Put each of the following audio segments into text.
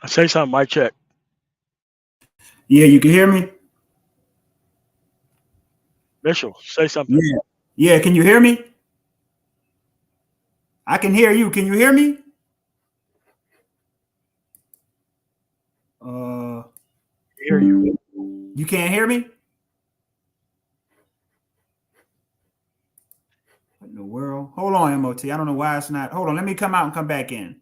Say something, mic check. Yeah, you can hear me? Mitchell, say something. Yeah. Yeah, can you hear me? I can hear you. Can you hear me? Uh, Hear you. you can't hear me? What in the world? Hold on, MOT. I don't know why it's not. Hold on. Let me come out and come back in.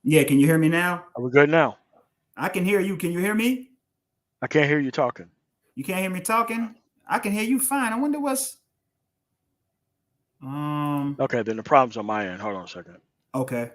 Yeah, can you hear me now? Are we good now? I can hear you. Can you hear me? I can't hear you talking. You can't hear me talking? I can hear you fine. I wonder what's Okay, then the problem's on my end. Hold on a second. okay.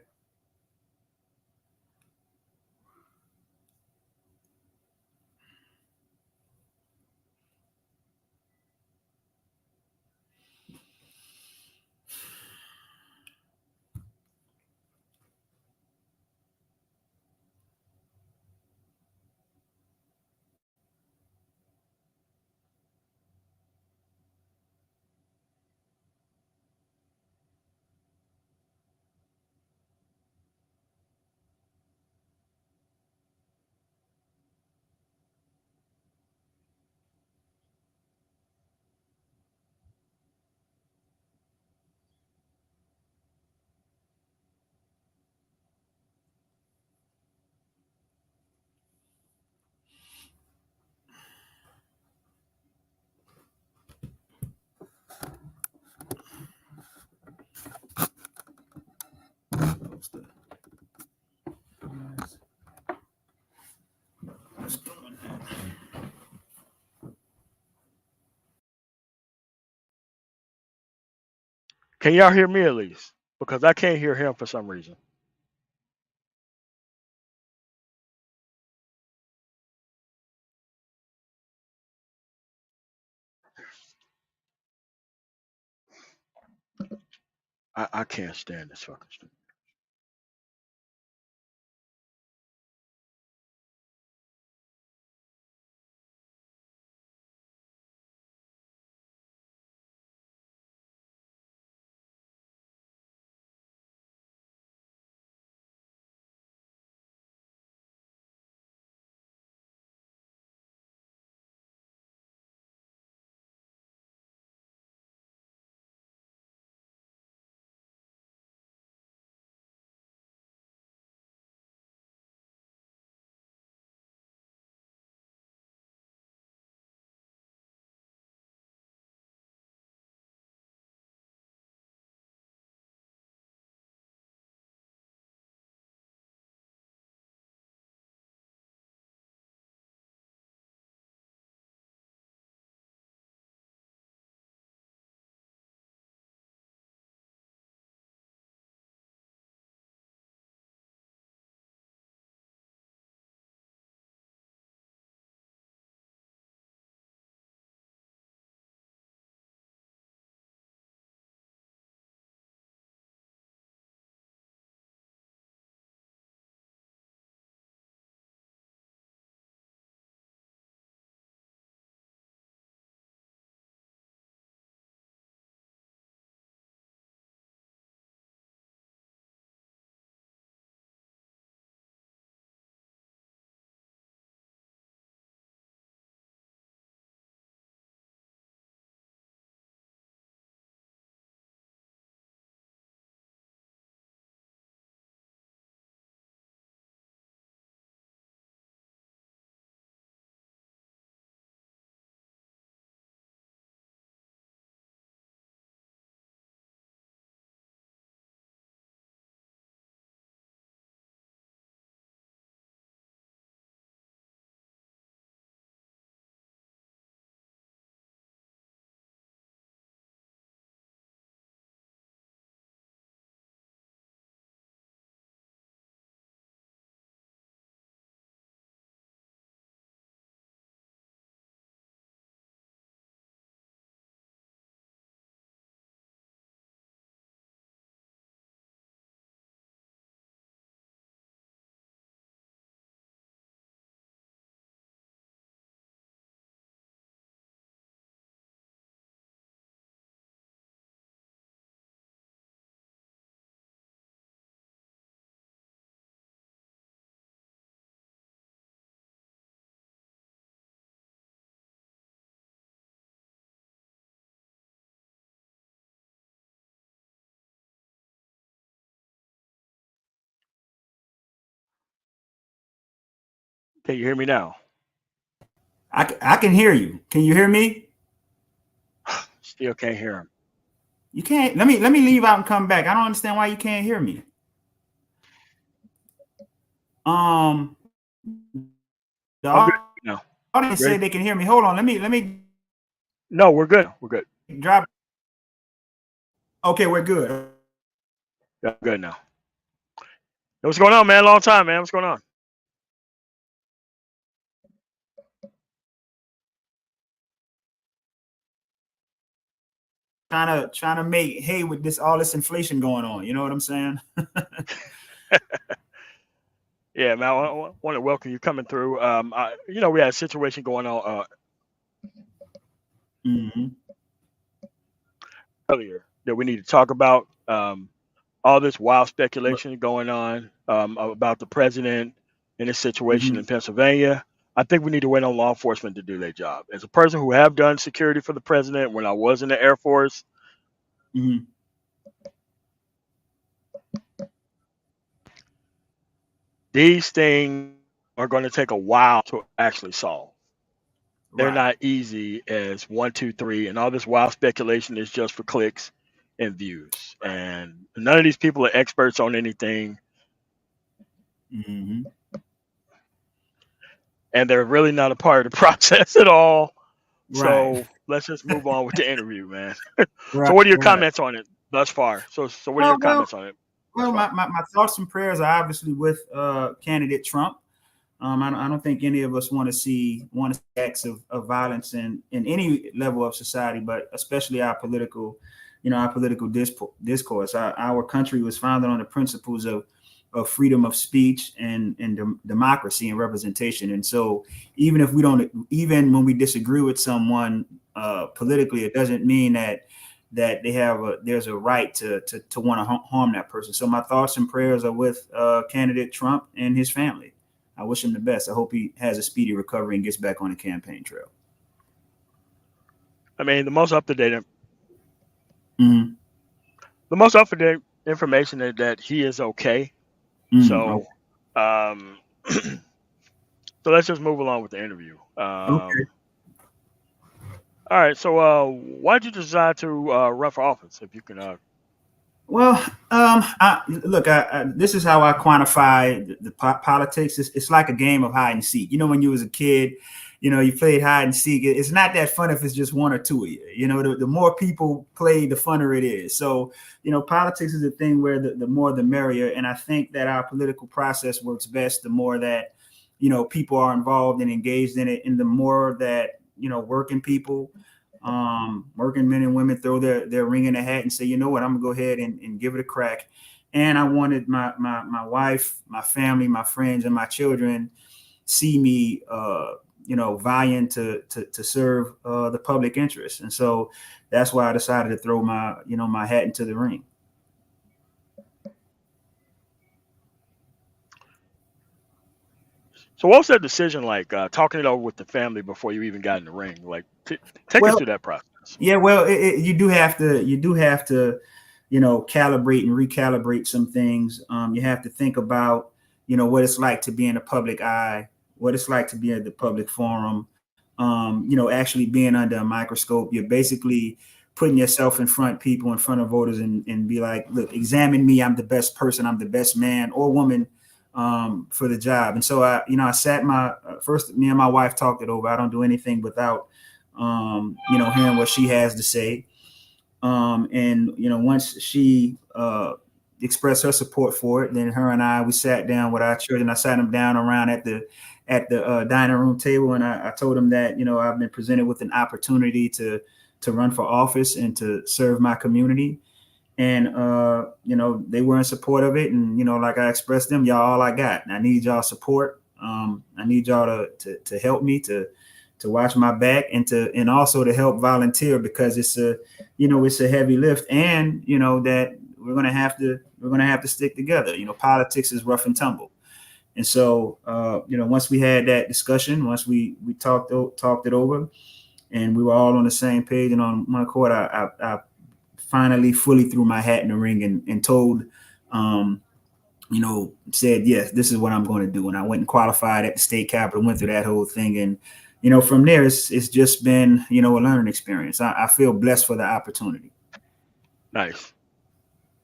Can y'all hear me at least? Because I can't hear him for some reason. I can't stand this fucking stuff. Can you hear me now? I can hear you. Can you hear me? Still can't hear him. You can't. Let me leave out and come back. I don't understand why you can't hear me. Um, the I'm good now. audience Ready? said they can hear me. Hold on. Let me No, we're good. We're good. drop. Okay, we're good. Yeah, I'm good now. What's going on, man? Long time, man. What's going on? Trying to make hay with all this inflation going on. You know what I'm saying? Yeah, man. I want to welcome you coming through. We had a situation going on Mm-hmm. earlier that we need to talk about. All this wild speculation going on about the president and his situation Mm-hmm. in Pennsylvania. I think we need to wait on law enforcement to do their job. As a person who have done security for the president when I was in the Air Force, Mm-hmm. these things are going to take a while to actually solve. They're Right. not easy as one, two, three, and all this wild speculation is just for clicks and views. Right. And none of these people are experts on anything, Mm-hmm. and they're really not a part of the process at all. Right. So let's just move on with the interview, man. So Right. what are your Right. comments on it thus far? So what are Well, your well, comments on it thus well. far? My thoughts and prayers are obviously with candidate Trump. I don't think any of us want to see acts of violence in any level of society, but especially our political discourse. Our country was founded on the principles of freedom of speech and democracy and representation. And so, even when we disagree with someone politically, it doesn't mean that there's a right to want to harm that person. So my thoughts and prayers are with candidate Trump and his family. I wish him the best. I hope he has a speedy recovery and gets back on the campaign trail. I mean, Mm-hmm. the most up to date information is that he is okay. Mm-hmm. So, um, so let's just move along with the interview. Okay. All right. So, why did you decide to run for office? If you can, Well, this is how I quantify the politics. It's like a game of hide and seek. When you was a kid, you played hide and seek. It's not that fun if it's just one or two of you. The more people play, the funner it is. So, politics is a thing where the more the merrier. And I think that our political process works best the more that, people are involved and engaged in it, and the more that, working people, working men and women throw their ring in the hat and say, you know what, I'm gonna go ahead and give it a crack. And I wanted my wife, my family, my friends, and my children see me, vying to serve the public interest. And so that's why I decided to throw my hat into the ring. so what was that decision like? Talking it over with the family before you even got in the ring. Like, take us Well, through that process. yeah, well, you do have to, calibrate and recalibrate some things. You have to think about, what it's like to be in the public eye, what it's like to be at the public forum. Actually being under a microscope. You're basically putting yourself in front people, in front of voters, and be like, look, examine me. I'm the best person. I'm the best man or woman for the job. And so I sat first. Me and my wife talked it over. I don't do anything without hearing what she has to say. And once she expressed her support for it, then her and we sat down with our children. I sat them down around at the dining room table, and I told them that I've been presented with an opportunity to run for office and to serve my community. And they were in support of it. And like I expressed them, y'all all I got. And I need y'all support. I need y'all to help me to watch my back and also to help volunteer, because it's a heavy lift, and that we're gonna have to stick together. Politics is rough and tumble. And so once we had that discussion, once we talked it over, and we were all on the same page and on one accord, I finally fully threw my hat in the ring and told said, yes, this is what I'm going to do. And I went and qualified at the state capitol, went through that whole thing. And, from there, it's just been, a learning experience. I feel blessed for the opportunity. Nice.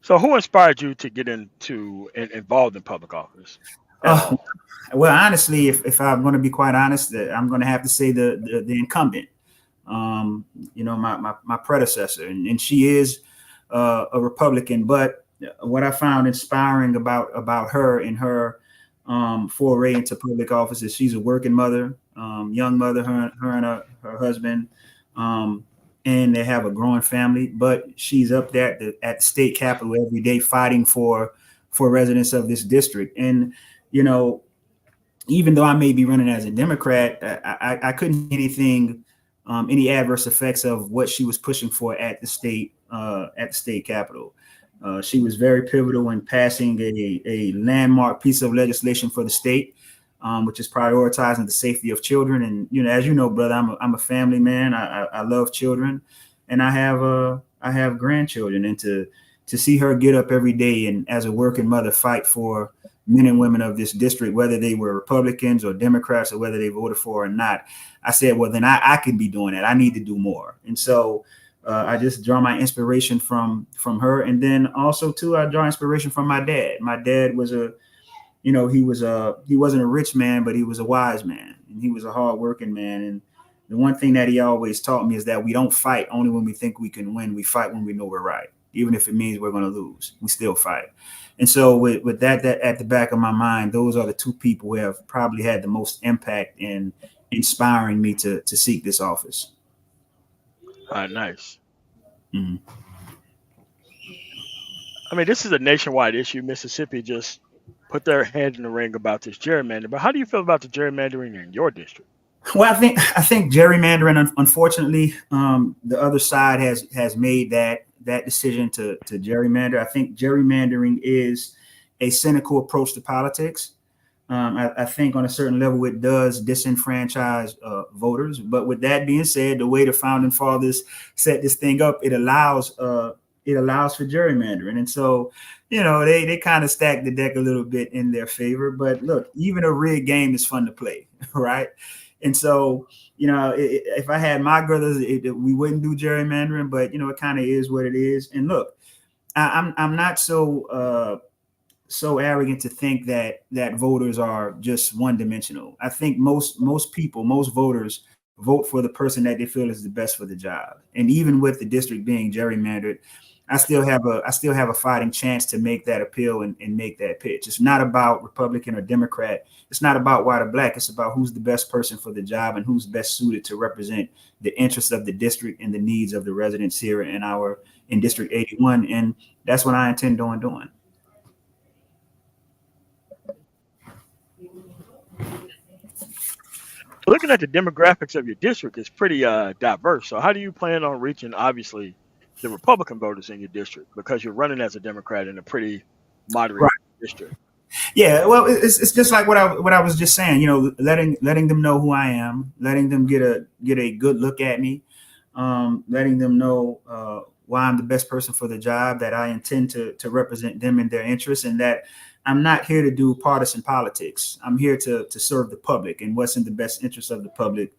So who inspired you to get into and involved in public office at Oh, all? well, honestly, if I'm going to be quite honest, I'm going to have to say the incumbent, my predecessor. And she is a Republican. But what I found inspiring about her and her foray into public office is she's a working mother, young mother, her and her husband, and they have a growing family. But she's up there at the state capitol every day fighting for residents of this district. And you know, even though I may be running as a Democrat, I couldn't see anything, any adverse effects of what she was pushing for at the state capitol. She was very pivotal in passing a landmark piece of legislation for the state, which is prioritizing the safety of children. And as you know, brother, I'm a family man. I love children, and I have grandchildren, and to see her get up every day and as a working mother fight for men and women of this district, whether they were Republicans or Democrats or whether they voted for or not, I said, well, then I can be doing that. I need to do more. And so I just draw my inspiration from her. And then also too, I draw inspiration from my dad. My dad was he wasn't a rich man, but he was a wise man, and he was a hardworking man. And the one thing that he always taught me is that we don't fight only when we think we can win. We fight when we know we're right. Even if it means we're going to lose, we still fight. And so with that at the back of my mind, those are the two people who have probably had the most impact in inspiring me to seek this office. Nice. Mhm. I mean, this is a nationwide issue. Mississippi just put their hand in the ring about this gerrymander. But how do you feel about the gerrymandering in your district? Well, I think gerrymandering, unfortunately, the other side has made that decision to gerrymander. I think gerrymandering is a cynical approach to politics. I think on a certain level it does disenfranchise voters. But with that being said, the way the founding fathers set this thing up, it allows for gerrymandering, and so they kind of stack the deck a little bit in their favor. But look, even a rigged game is fun to play, right? And so if I had my brothers, we wouldn't do gerrymandering, but it kind of is what it is. And look, I'm not so arrogant to think that voters are just one dimensional. I think most voters vote for the person that they feel is the best for the job. And even with the district being gerrymandered, I still have a fighting chance to make that appeal and make that pitch. It's not about Republican or Democrat. It's not about white or black. It's about who's the best person for the job and who's best suited to represent the interests of the district and the needs of the residents here in District 81. And that's what I intend on doing. Looking at the demographics of your district, it's pretty diverse. So how do you plan on reaching, obviously, the Republican voters in your district, because you're running as a Democrat in a pretty moderate Right. district? Yeah, well, it's just like what I was just saying. Letting them know who I am, letting them get a good look at me, letting them know why I'm the best person for the job, that I intend to represent them in their interests, and that I'm not here to do partisan politics. I'm here to serve the public and what's in the best interest of the public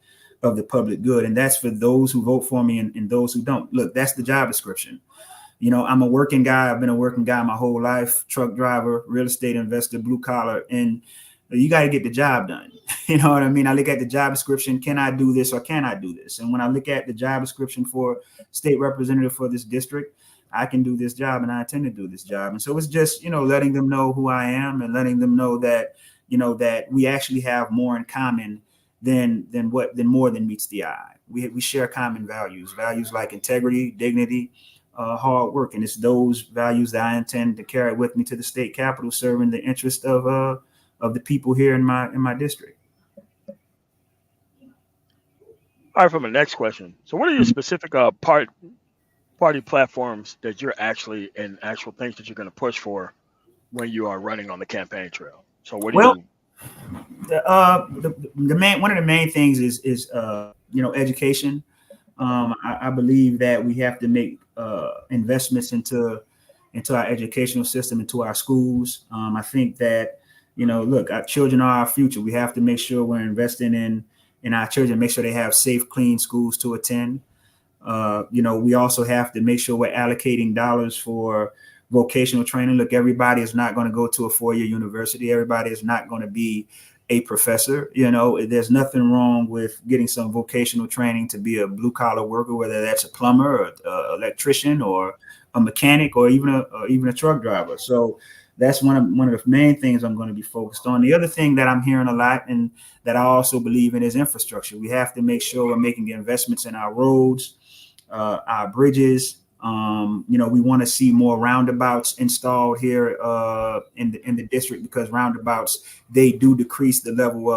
good. And that's for those who vote for me and those who don't. Look, that's the job description. I'm a working guy. I've been a working guy my whole life, truck driver, real estate investor, blue collar, and you got to get the job done. You know what I mean? I look at the job description. Can I do this or can I do this? And when I look at the job description for state representative for this district, I can do this job and I intend to do this job. And so it's just, letting them know who I am and letting them know that, that we actually have more in common than more than meets the eye. We share common values like integrity, dignity, hard work. And it's those values that I intend to carry with me to the state capitol, serving the interest of the people here in my district. All right, for my next question. So what are your specific party platforms that you're actually and actual things that you're going to push for when you are running on the campaign trail? So what do you? The main one of the main things is education. I believe that we have to make investments into into our educational system, into our schools. I think that, look, our children are our future. We have to make sure we're investing in our children, make sure they have safe, clean schools to attend. We also have to make sure we're allocating dollars for vocational training. Look, everybody is not going to go to a 4-year university. Everybody is not going to be a professor. There's nothing wrong with getting some vocational training to be a blue collar worker, whether that's a plumber or an electrician or a mechanic or even a truck driver. So that's one of the main things I'm going to be focused on. The other thing that I'm hearing a lot and that I also believe in is infrastructure. We have to make sure we're making investments in our roads, our bridges. We want to see more roundabouts installed here in the district, because roundabouts, they do decrease the level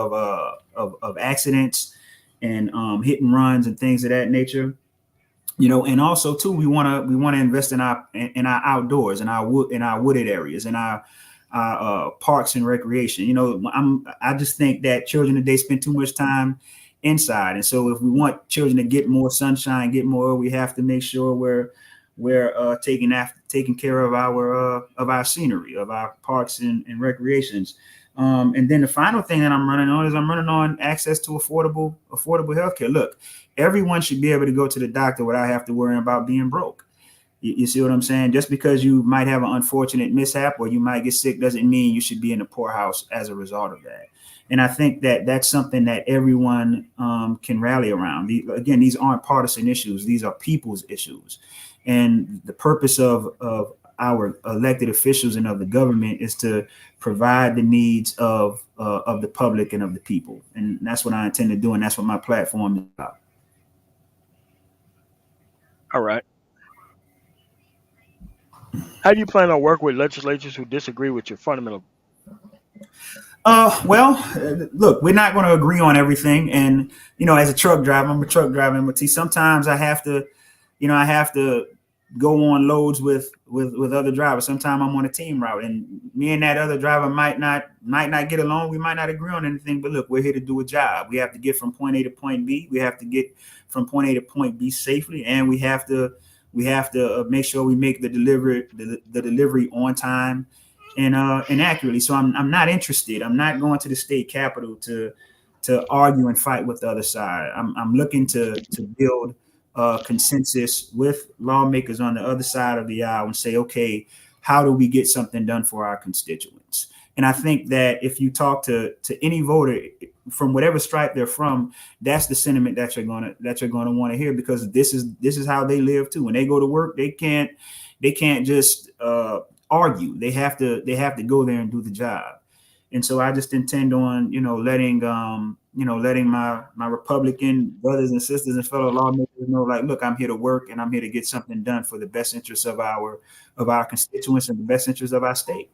of accidents and hit and runs and things of that nature. And also too, we want to invest in our outdoors, in our wooded areas, in our parks and recreation. I just think that children today spend too much time inside, and so if we want children to get more sunshine, get more, we have to make sure we're taking care of our scenery, of our parks and recreations. And then the final thing that I'm running on access to affordable healthcare. Look, everyone should be able to go to the doctor without having to worry about being broke. You see what I'm saying? Just because you might have an unfortunate mishap or you might get sick doesn't mean you should be in the poorhouse as a result of that. And I think that that's something that everyone can rally around. Again, these aren't partisan issues. These are people's issues. And the purpose of our elected officials and of the government is to provide the needs of the public and of the people. And that's what I intend to do. And that's what my platform is about. All right. How do you plan on working with legislators who disagree with your fundamental? Look, we're not going to agree on everything. And, as a truck driver, I'm a truck driver, but sometimes I have to go on loads with other drivers. Sometimes I'm on a team route, and me and that other driver might not get along. We might not agree on anything, but look, we're here to do a job. We have to get from point A to point B. We have to get from point A to point B safely, and we have to make sure we make the delivery on time and accurately. So I'm not interested. I'm not going to the state capitol to argue and fight with the other side. I'm looking to build consensus with lawmakers on the other side of the aisle and say, okay, how do we get something done for our constituents? And I think that if you talk to any voter from whatever stripe they're from, that's the sentiment that you're going to want to hear, because this is how they live too. When they go to work, they can't just argue. They have to go there and do the job. And so I just intend on, letting my Republican brothers and sisters and fellow lawmakers know, like, look, I'm here to work and I'm here to get something done for the best interests of our constituents and the best interests of our state.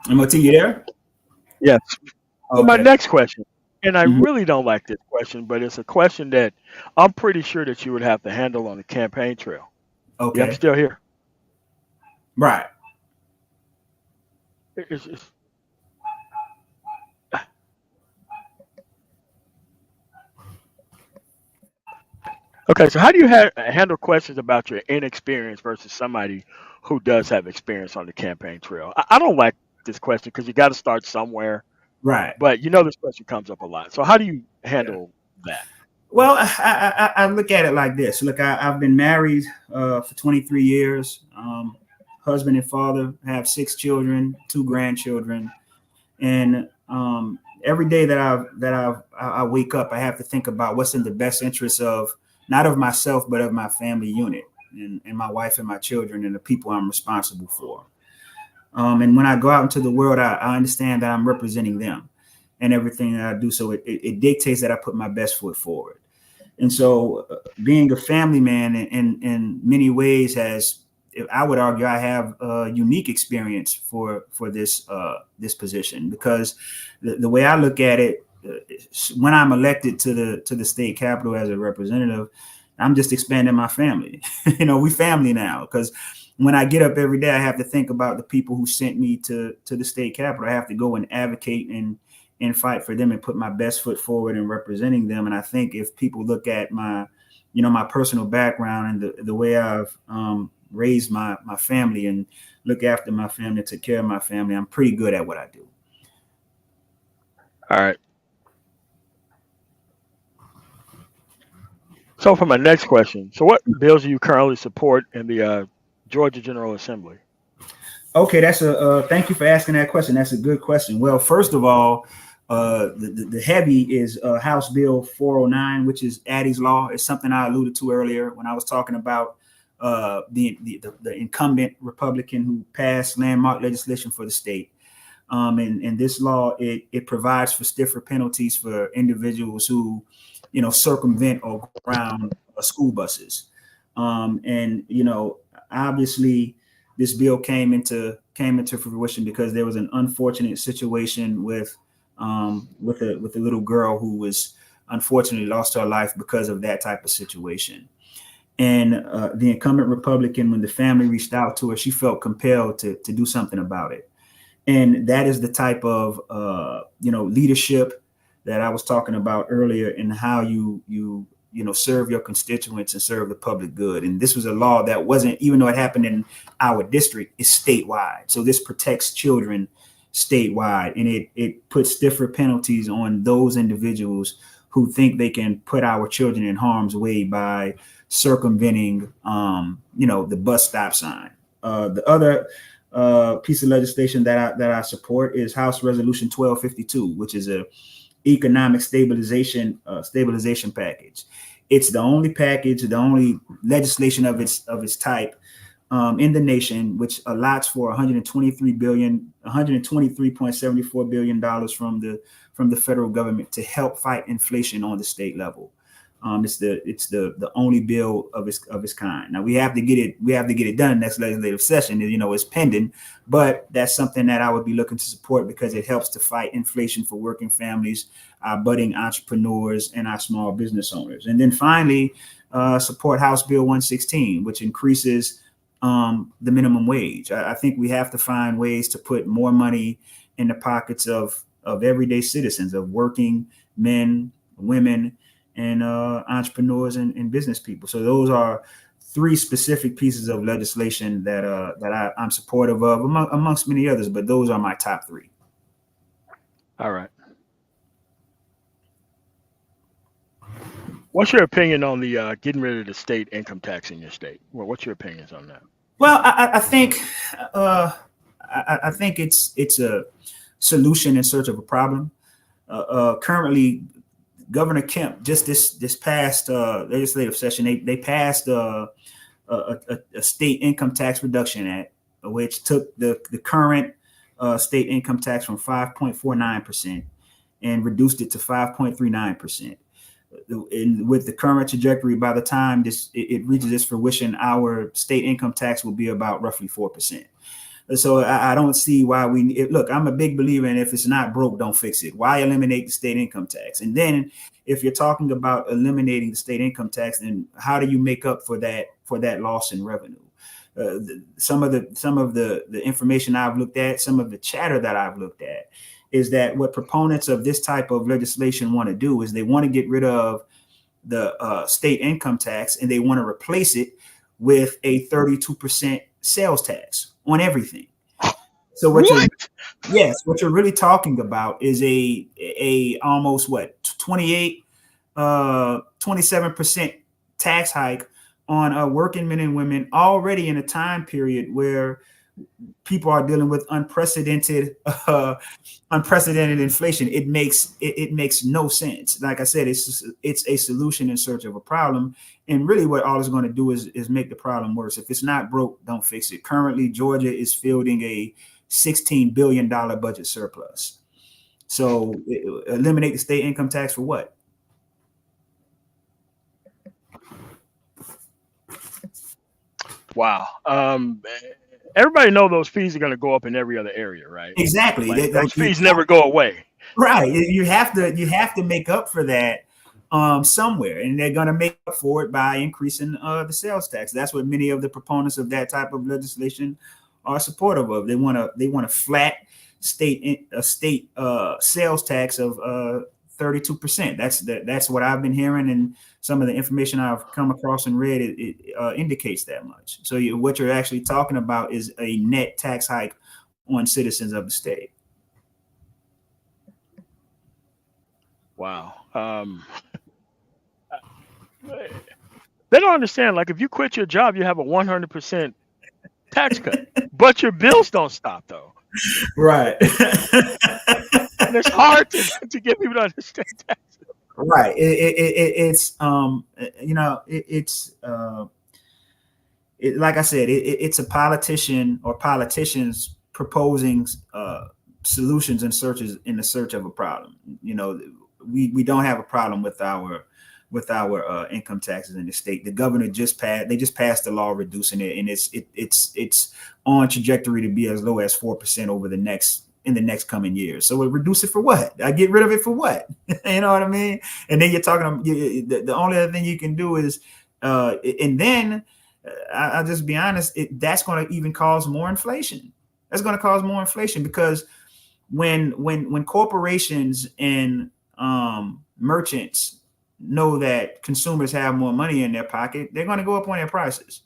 MOT, you there? Yes. Okay. My next question, and I really don't like this question, but it's a question that I'm pretty sure that you would have to handle on the campaign trail. Okay. Yeah, I'm still here. Right. It's okay, so how do you handle questions about your inexperience versus somebody who does have experience on the campaign trail? I don't like this question because you got to start somewhere, Right. but this question comes up a lot. So how do you handle that? Well, I look at it like this. Look, I've been married for 23 years, husband and father, have 6 children, 2 grandchildren, and every day that I wake up, I have to think about what's in the best interest of not of myself, but of my family unit and my wife and my children and the people I'm responsible for. And when I go out into the world, I understand that I'm representing them and everything that I do. So it dictates that I put my best foot forward. And so being a family man in many ways I would argue, I have a unique experience for this position, because the way I look at it, when I'm elected to the state capitol as a representative, I'm just expanding my family. We family now, because when I get up every day, I have to think about the people who sent me to the state capitol. I have to go and advocate and fight for them and put my best foot forward in representing them. And I think if people look at my, my personal background and the way I've raised my family and look after my family, take care of my family, I'm pretty good at what I do. All right. So for my next question, so what bills do you currently support in the Georgia General Assembly? Okay, thank you for asking that question. That's a good question. Well, first of all, the heavy is House Bill 409, which is Addie's Law. It's something I alluded to earlier when I was talking about the incumbent Republican who passed landmark legislation for the state. And this law, it provides for stiffer penalties for individuals who, circumvent or go around school buses. And obviously, this bill came into fruition because there was an unfortunate situation with a little girl who was unfortunately lost her life because of that type of situation. And the incumbent Republican, when the family reached out to her, she felt compelled to do something about it. And that is the type of leadership that I was talking about earlier, in how you serve your constituents and serve the public good. And this was a law that wasn't, even though it happened in our district, it's statewide. So this protects children statewide, and it puts stiffer penalties on those individuals who think they can put our children in harm's way by circumventing, the bus stop sign. The other piece of legislation that I support is House Resolution 1252, which is a economic stabilization package. It's the only package, the only legislation of its type in the nation, which allots for $123.74 billion from the federal government to help fight inflation on the state level. It's the only bill of its kind. Now we have to get it done in the next legislative session. It's pending, but that's something that I would be looking to support because it helps to fight inflation for working families, budding entrepreneurs, and our small business owners. And then finally, support House Bill 116, which increases the minimum wage. I think we have to find ways to put more money in the pockets of everyday citizens, of working men, women, and entrepreneurs and business people. So those are three specific pieces of legislation that I'm supportive of, amongst many others, but those are my top three. All right. What's your opinion on the getting rid of the state income tax in your state? Well, what's your opinions on that? Well, I think it's a solution in search of a problem. Currently, Governor Kemp, just this past legislative session, they passed a state income tax reduction act, which took the current state income tax from 5.49% and reduced it to 5.39%. And with the current trajectory, by the time it reaches its fruition, our state income tax will be about roughly 4%. So I don't see why look, I'm a big believer in, if it's not broke, don't fix it. Why eliminate the state income tax? And then if you're talking about eliminating the state income tax, then how do you make up for that loss in revenue? Some of the information I've looked at, some of the chatter that I've looked at, is that what proponents of this type of legislation want to do is they want to get rid of the state income tax, and they want to replace it with a 32% sales tax on everything. So what you're really talking about is a almost 27% tax hike on working men and women already in a time period where people are dealing with unprecedented inflation. It makes no sense. Like I said, it's a solution in search of a problem, and really what all it's going to do is make the problem worse. If it's not broke, don't fix it. Currently, Georgia is fielding a $16 billion budget surplus. So eliminate the state income tax for what? Wow. Everybody know those fees are going to go up in every other area, right? Exactly. Those fees never go away. Right. You have to make up for that somewhere, and they're going to make up for it by increasing the sales tax. That's what many of the proponents of that type of legislation are supportive of. They want a flat state sales tax of 32%. That's what I've been hearing, and some of the information I've come across and read it indicates that much. So what you're actually talking about is a net tax hike on citizens of the state. Wow. They don't understand. Like, if you quit your job, you have a 100% tax cut, but your bills don't stop, though. Right. And it's hard to get people to understand taxes. Right. It's like I said, it's a politician or politicians proposing solutions and in the search of a problem. We don't have a problem with our income taxes in the state. The governor just passed the law reducing it, and it's on trajectory to be as low as 4% in the next coming years. So we reduce it for what? I get rid of it for what? You know what I mean? And then you're talking. The only other thing you can do is, and then I'll just be honest. That's going to even cause more inflation. That's going to cause more inflation because when corporations and merchants know that consumers have more money in their pocket, they're going to go up on their prices.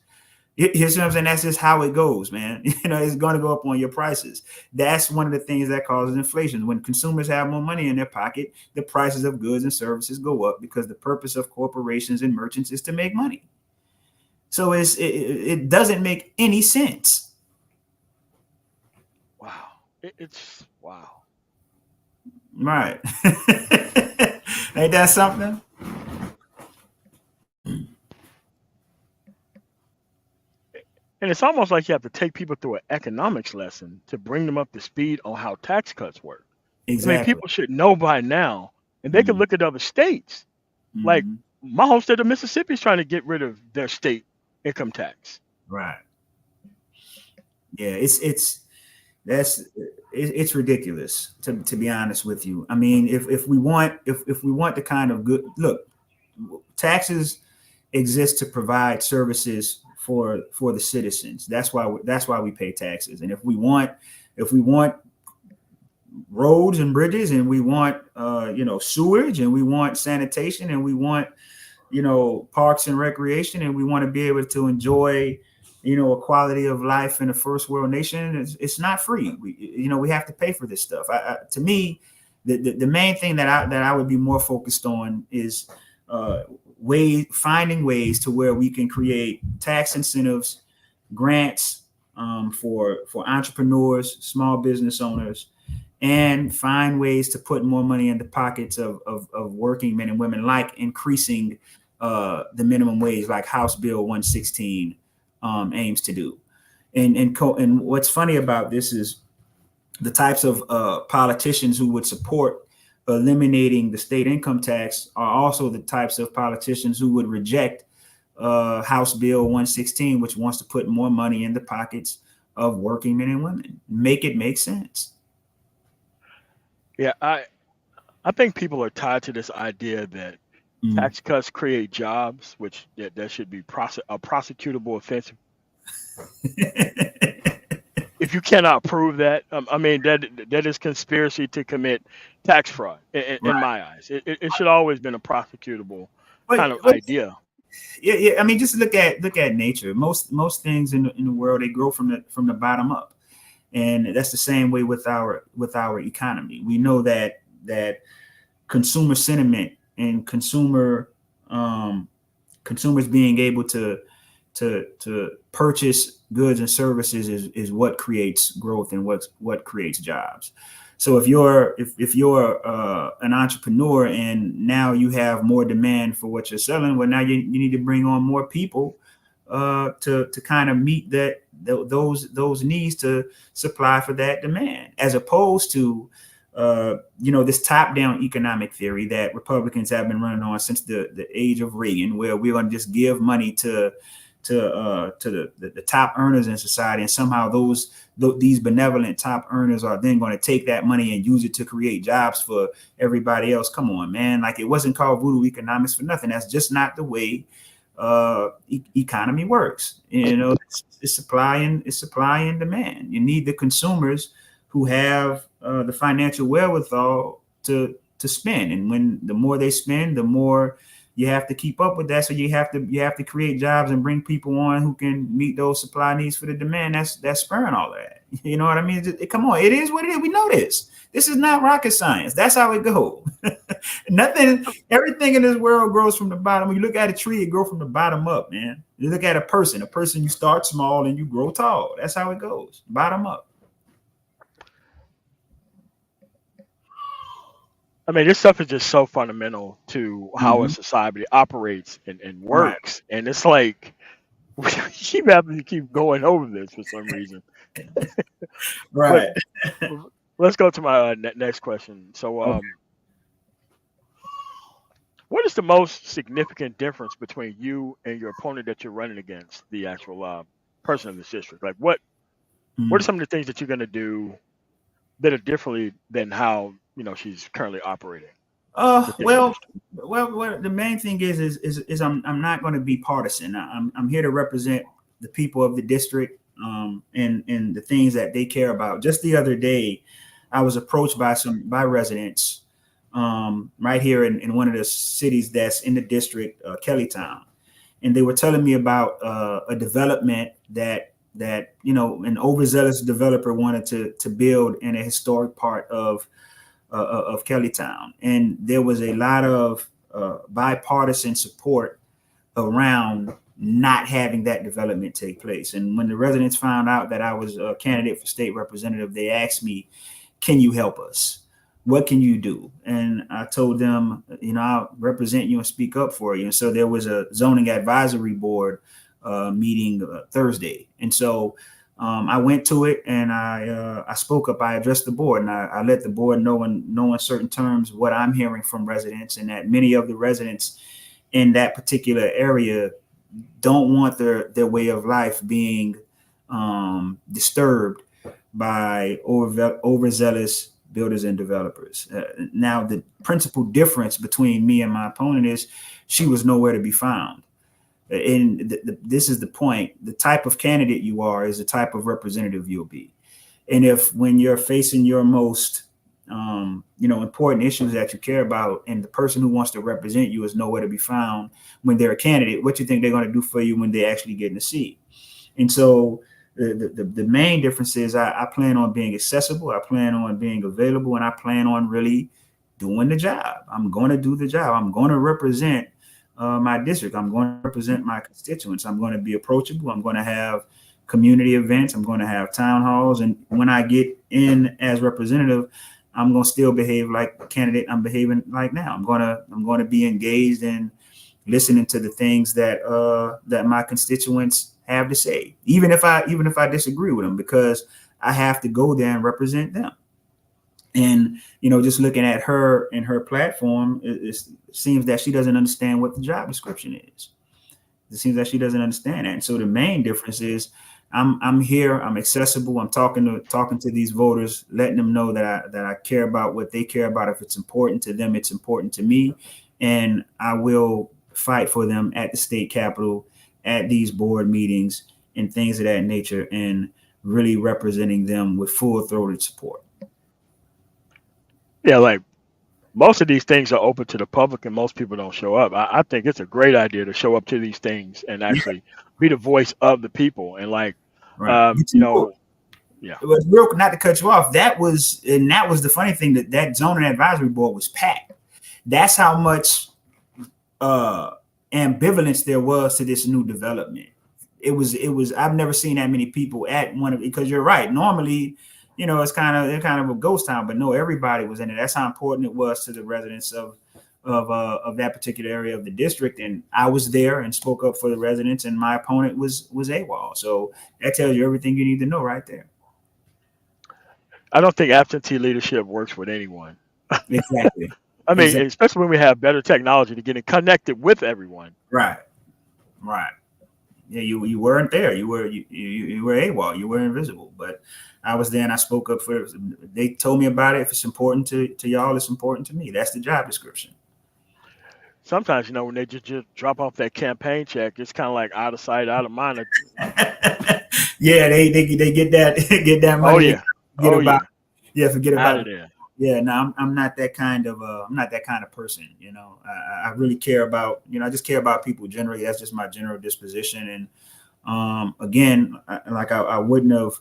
Here's what I'm saying. That's just how it goes, man. It's going to go up on your prices. That's one of the things that causes inflation. When consumers have more money in their pocket, the prices of goods and services go up because the purpose of corporations and merchants is to make money. So it doesn't make any sense. Wow. It's wow. Right. Ain't that something? And it's almost like you have to take people through an economics lesson to bring them up to speed on how tax cuts work. Exactly. I mean, people should know by now, and they can look at other states. Like my home state of Mississippi is trying to get rid of their state income tax. Right. Yeah, it's ridiculous to be honest with you. I mean, if we want the kind of good look, taxes exist to provide services for the citizens. That's why we pay taxes. And if we want roads and bridges, and we want sewage, and we want sanitation, and we want parks and recreation, and we want to be able to enjoy a quality of life in a first world nation, it's not free. We have to pay for this stuff. To me, the main thing that I would be more focused on is finding ways to where we can create tax incentives, grants for entrepreneurs, small business owners, and find ways to put more money in the pockets of working men and women, like increasing the minimum wage, like House Bill 116 aims to do. And what's funny about this is the types of politicians who would support eliminating the state income tax are also the types of politicians who would reject House Bill 116, which wants to put more money in the pockets of working men and women. Make it make sense. Yeah, I think people are tied to this idea that tax cuts create jobs, which that should be a prosecutable offense. If you cannot prove that, I mean, that is conspiracy to commit tax fraud in my eyes. It should always been a prosecutable kind of idea. Yeah. I mean, just look at nature. Most things in the world, they grow from the bottom up, and that's the same way with our economy. We know that consumer sentiment and consumers being able to purchase goods and services is what creates growth and what creates jobs. So if you're an entrepreneur and now you have more demand for what you're selling, well, now you need to bring on more people to kind of meet those needs to supply for that demand, as opposed to this top-down economic theory that Republicans have been running on since the age of Reagan, where we're going to just give money to the top earners in society, and somehow these benevolent top earners are then going to take that money and use it to create jobs for everybody else. Come on, man. Like, it wasn't called voodoo economics for nothing. That's just not the way economy works. It's supply and demand. You need the consumers who have the financial wherewithal to spend, and when the more they spend, the more you have to keep up with that. So you have to create jobs and bring people on who can meet those supply needs for the demand. That's spurring all that. You know what I mean? Come on, it is what it is. We know this. This is not rocket science. That's how it goes. Everything in this world grows from the bottom. When you look at a tree, it grows from the bottom up, man. You look at a person, you start small and you grow tall. That's how it goes, bottom up. I mean, this stuff is just so fundamental to how a society operates and works. Right. And it's like, we keep having to keep going over this for some reason. Right. But let's go to my next question. So, what is the most significant difference between you and your opponent that you're running against, the actual person in this district? Like, what are some of the things that you're going to do that are differently than how she's currently operating? Well, the main thing is I'm not going to be partisan. I'm here to represent the people of the district, and the things that they care about. Just the other day, I was approached by residents right here in one of the cities that's in the district, Kellytown, and they were telling me about a development that an overzealous developer wanted to build in a historic part of Kellytown, and there was a lot of bipartisan support around not having that development take place. And when the residents found out that I was a candidate for state representative, they asked me, "Can you help us? What can you do?" And I told them, I'll represent you and speak up for you. And so there was a zoning advisory board meeting Thursday, and so I went to it and I spoke up. I addressed the board, and I let the board know in certain terms what I'm hearing from residents, and that many of the residents in that particular area don't want their way of life being disturbed by overzealous builders and developers. Now, the principal difference between me and my opponent is she was nowhere to be found. And this is the point. The type of candidate you are is the type of representative you'll be. And if when you're facing your most important issues that you care about, and the person who wants to represent you is nowhere to be found when they're a candidate, what you think they're going to do for you when they actually get in the seat? And so the main difference is I plan on being accessible, I plan on being available, and I plan on really doing the job. I'm going to do the job. I'm going to represent my district. I'm going to represent my constituents. I'm going to be approachable. I'm going to have community events. I'm going to have town halls. And when I get in as representative, I'm going to still behave like the candidate I'm behaving like now. I'm going to be engaged in listening to the things that my constituents have to say, even if I disagree with them, because I have to go there and represent them. And just looking at her and her platform, it seems that she doesn't understand what the job description is. It seems that she doesn't understand that. And so the main difference is I'm here, I'm accessible, I'm talking to these voters, letting them know that I care about what they care about. If it's important to them, it's important to me, and I will fight for them at the state capitol, at these board meetings and things of that nature, and really representing them with full-throated support. Yeah, like most of these things are open to the public and most people don't show up. I think it's a great idea to show up to these things and actually be the voice of the people. And like, right. Yeah. It was real, not to cut you off. That was the funny thing, that zoning advisory board was packed. That's how much ambivalence there was to this new development. It was, I've never seen that many people at one of it, because you're right. Normally, it's kind of a ghost town, but no, everybody was in it. That's how important it was to the residents of that particular area of the district. And I was there and spoke up for the residents, and my opponent was AWOL. So that tells you everything you need to know right there. I don't think absentee leadership works with anyone. Exactly. I mean, especially when we have better technology to get connected with everyone. Right. yeah, you weren't there. You were AWOL. You were invisible. But I was there and I spoke up for. They told me about it. If it's important to y'all, it's important to me. That's the job description. Sometimes, when they just drop off that campaign check, it's kind of like out of sight, out of mind. Yeah, they get that get that Oh money. yeah, Get oh about yeah, forget out about of it. there. Yeah, no, I'm not that kind of person. I really care about I just care about people generally. That's just my general disposition. And again, I wouldn't have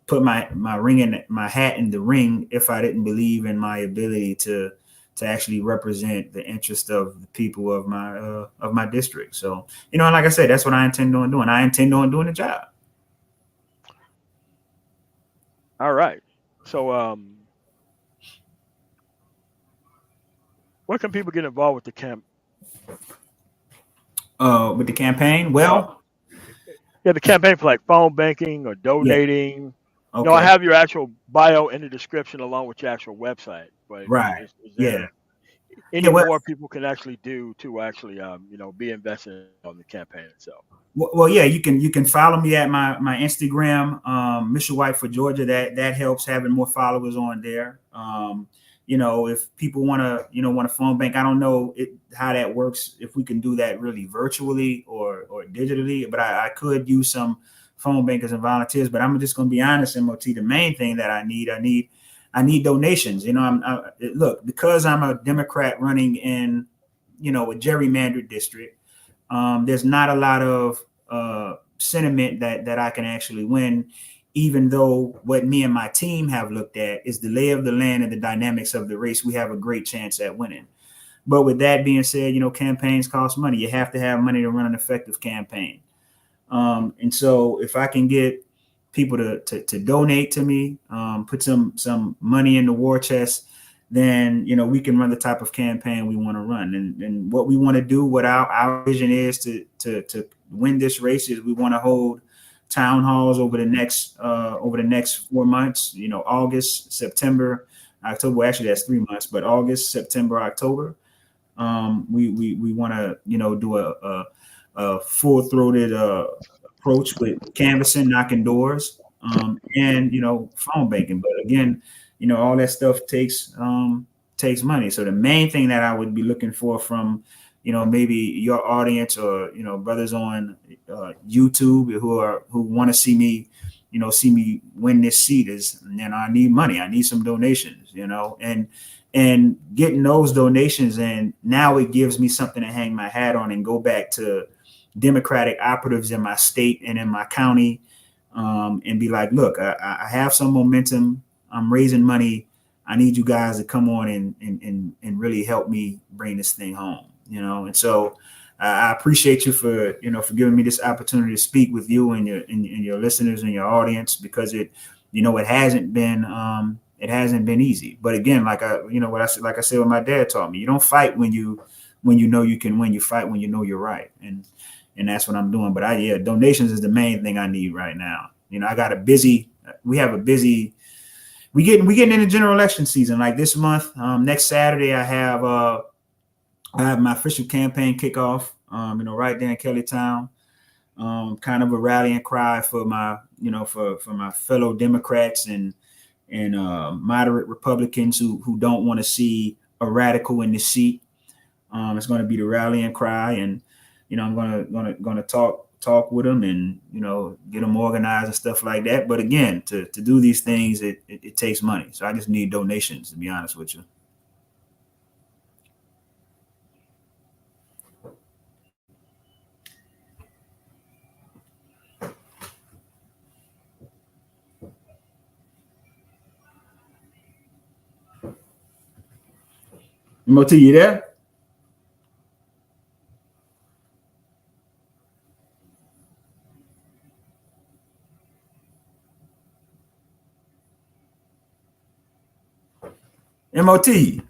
put my ring in my hat in the ring if I didn't believe in my ability to actually represent the interest of the people of my district. So like I said, that's what I intend on doing. I intend on doing the job. All right. So, where can people get involved with the camp? With the campaign, Uh, well, yeah, the campaign for like phone banking or yeah, donating. I okay, have your actual bio in the description along with your actual website. But right, is yeah, there yeah. any Well, more people can actually do to actually, be invested on the campaign itself? yeah, you can follow me at my Instagram, Mishael White for Georgia. That helps having more followers on there. If people want to phone bank, I don't know how that works. If we can do that really virtually or digitally, but I could use some phone bankers and volunteers. But I'm just going to be honest, MOT. The main thing that I need donations. Look, because I'm a Democrat running in a gerrymandered district. There's not a lot of sentiment that I can actually win, even though what me and my team have looked at is the lay of the land and the dynamics of the race. We have a great chance at winning. But with that being said, campaigns cost money. You have to have money to run an effective campaign. And so if I can get people to donate to me, put some money in the war chest, then we can run the type of campaign we want to run. And what we want to do, what our vision is to win this race, is we want to hold town halls over the next 4 months. August, September, October. Well, actually, that's 3 months, but August, September, October. We want to do a full throated approach with canvassing, knocking doors, and phone banking. But again, all that stuff takes money. So the main thing that I would be looking for from maybe your audience or brothers on YouTube who want to see me win this seat is, I need money. I need some donations, and getting those donations, and now it gives me something to hang my hat on and go back to Democratic operatives in my state and in my county, and be like, look, I have some momentum. I'm raising money. I need you guys to come on and really help me bring this thing home, And so I appreciate you for giving me this opportunity to speak with you and your listeners and your audience, because it hasn't been easy. But again, like I said, what my dad taught me, you don't fight when you know you can win. You fight when you know you're right. And that's what I'm doing. But donations is the main thing I need right now. We getting into general election season. Like this month, next Saturday, I have my official campaign kickoff, right there in Kellytown. Kind of a rallying cry for my, for my fellow Democrats and moderate Republicans who don't want to see a radical in the seat. It's going to be the rallying cry, and I'm gonna talk with them and get them organized and stuff like that. But again, to do these things, it takes money. So I just need donations, to be honest with you. Moti, you there? MOT. Y'all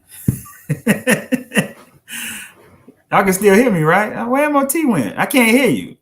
can still hear me, right? Where MOT went? I can't hear you.